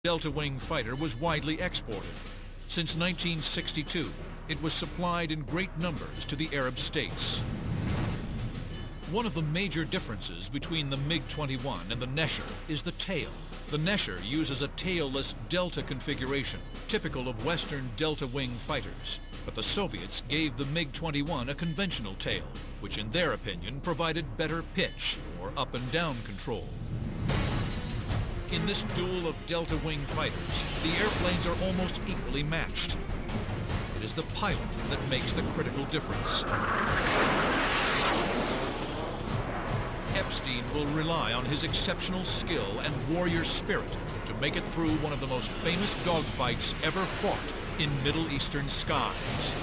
Delta Wing fighter was widely exported. Since 1962, it was supplied in great numbers to the Arab states. One of the major differences between the MiG-21 and the Nesher is the tail. The Nesher uses a tailless Delta configuration, typical of Western Delta Wing fighters. But the Soviets gave the MiG-21 a conventional tail, which in their opinion provided better pitch or up and down control. In this duel of Delta Wing fighters, the airplanes are almost equally matched. It is the pilot that makes the critical difference. Epstein will rely on his exceptional skill and warrior spirit to make it through one of the most famous dogfights ever fought in Middle Eastern skies.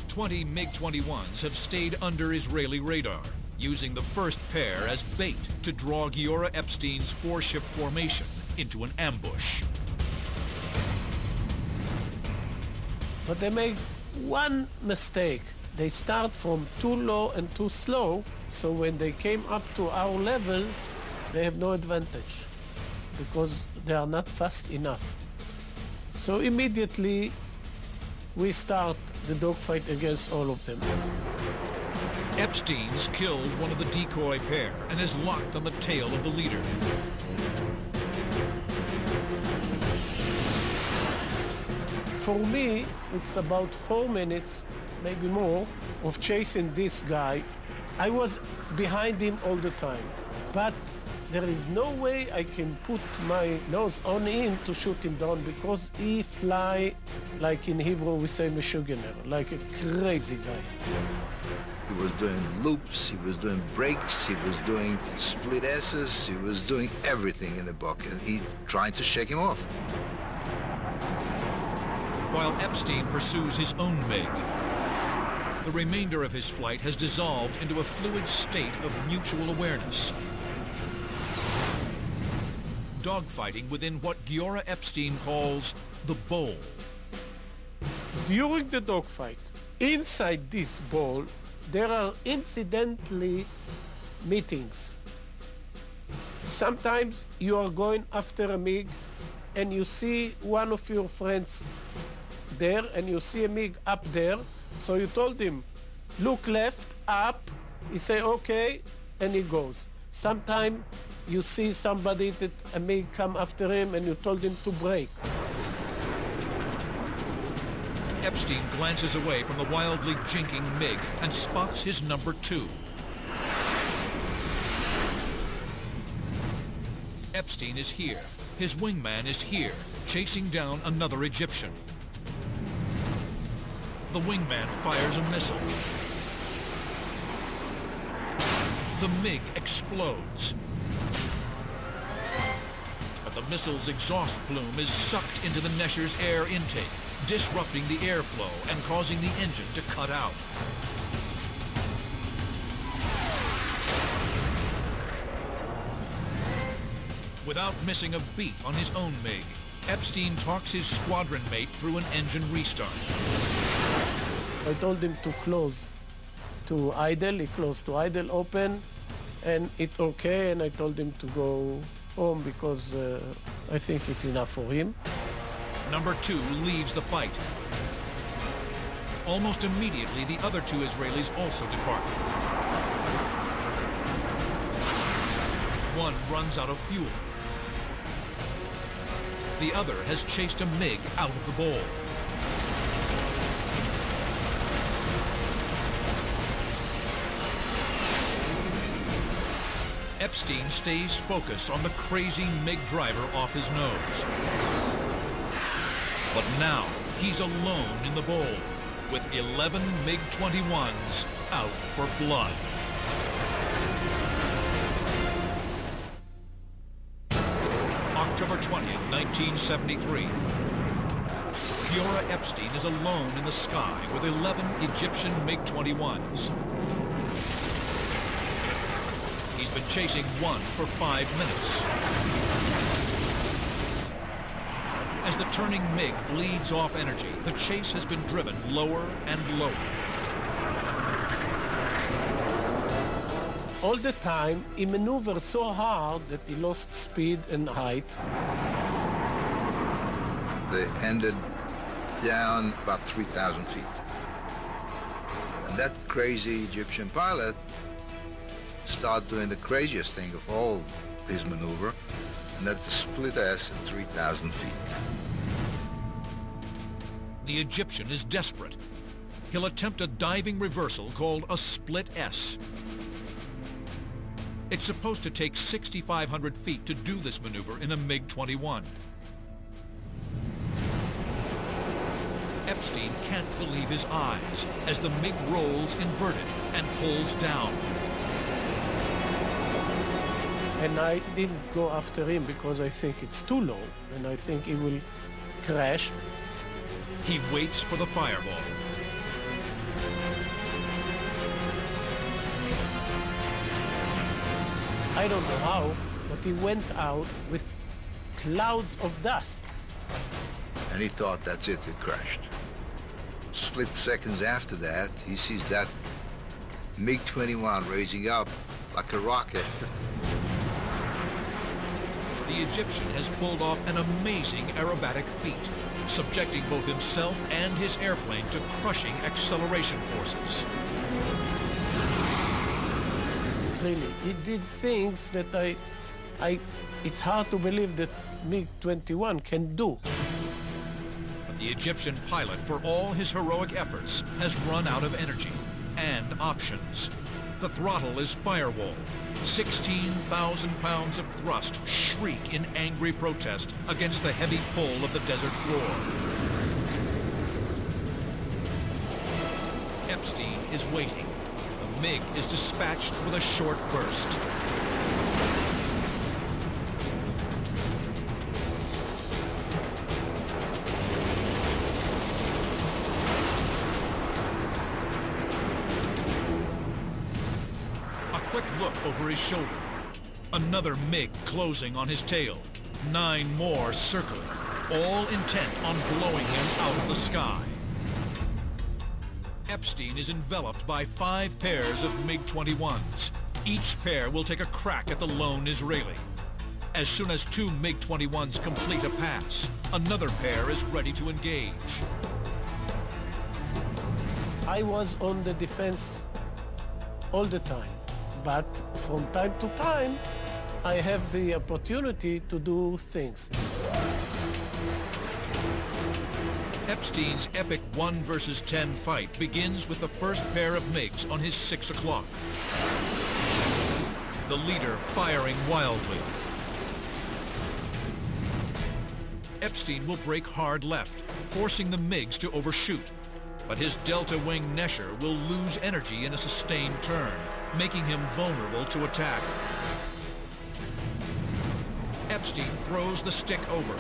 "20 MiG-21s have stayed under Israeli radar, using the first pair as bait to draw Giora Epstein's four-ship formation into an ambush. But they make one mistake. They start from too low and too slow, so when they came up to our level, they have no advantage because they are not fast enough. So immediately we start the dogfight against all of them. Epstein's killed one of the decoy pair and is locked on the tail of the leader. For me, it's about 4 minutes, maybe more, of chasing this guy. I was behind him all the time, but there is no way I can put my nose on him to shoot him down because he fly, like in Hebrew we say meshugener, like a crazy guy. He was doing loops, he was doing breaks, he was doing split S's, he was doing everything in the book, and he tried to shake him off. While Epstein pursues his own MiG, the remainder of his flight has dissolved into a fluid state of mutual awareness. Dogfighting within what Giora Epstein calls the bowl. During the dogfight, inside this bowl, there are incidentally meetings. Sometimes you are going after a MiG and you see one of your friends there and you see a MiG up there, so you told him, look left, up, he say okay, and he goes. Sometimes you see somebody that a MiG come after him and you told him to brake. Epstein glances away from the wildly jinking MiG and spots his number 2. Epstein is here. His wingman is here, chasing down another Egyptian. The wingman fires a missile. The MiG explodes. But the missile's exhaust plume is sucked into the Nesher's air intake, disrupting the airflow and causing the engine to cut out. Without missing a beat on his own MiG, Epstein talks his squadron mate through an engine restart. I told him to close to idle. He closed to idle open, and it's okay. And I told him to go home because I think it's enough for him. Number 2 leaves the fight. Almost immediately, the other 2 Israelis also depart. One runs out of fuel. The other has chased a MiG out of the bowl. Epstein stays focused on the crazy MiG driver off his nose. But now, he's alone in the bowl, with 11 MiG-21s out for blood. October 20th, 1973. Giora Epstein is alone in the sky with 11 Egyptian MiG-21s. He's been chasing one for 5 minutes. As the turning MiG bleeds off energy, the chase has been driven lower and lower. all the time, he maneuvered so hard that he lost speed and height. They ended down about 3,000 feet. And that crazy Egyptian pilot started doing the craziest thing of all his maneuver, and that's the split S at 3,000 feet. The Egyptian is desperate. He'll attempt a diving reversal called a split S. It's supposed to take 6,500 feet to do this maneuver in a MiG-21. Epstein can't believe his eyes as the MiG rolls inverted and pulls down. And I didn't go after him because I think it's too low, and I think he will crash. He waits for the fireball. I don't know how, but he went out with clouds of dust. And he thought that's it, it crashed. Split seconds after that, he sees that MiG-21 raising up like a rocket. The Egyptian has pulled off an amazing aerobatic feat, subjecting both himself and his airplane to crushing acceleration forces. Really, he did things that it's hard to believe that MiG-21 can do. But the Egyptian pilot, for all his heroic efforts, has run out of energy and options. The throttle is firewall. 16,000 pounds of thrust shriek in angry protest against the heavy pull of the desert floor. Epstein is waiting. The MiG is dispatched with a short burst. A quick look over his shoulder. Another MiG closing on his tail. 9 more circling, all intent on blowing him out of the sky. Epstein is enveloped by 5 pairs of MiG-21s. Each pair will take a crack at the lone Israeli. As soon as 2 MiG-21s complete a pass, another pair is ready to engage. I was on the defense all the time, but from time to time, I have the opportunity to do things. Epstein's epic 1 versus 10 fight begins with the first pair of MiGs on his 6 o'clock. The leader firing wildly. Epstein will brake hard left, forcing the MiGs to overshoot. But his delta wing Nesher will lose energy in a sustained turn, making him vulnerable to attack. Epstein throws the stick over.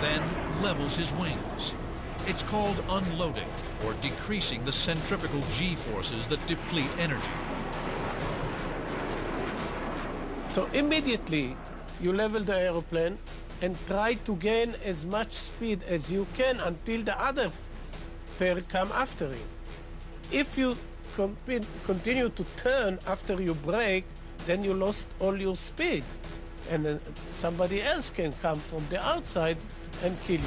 Then levels his wings. It's called unloading, or decreasing the centrifugal G-forces that deplete energy. So immediately, you level the aeroplane and try to gain as much speed as you can until the other pair come after you. If you continue to turn after you brake, then you lost all your speed. And then somebody else can come from the outside and kill you.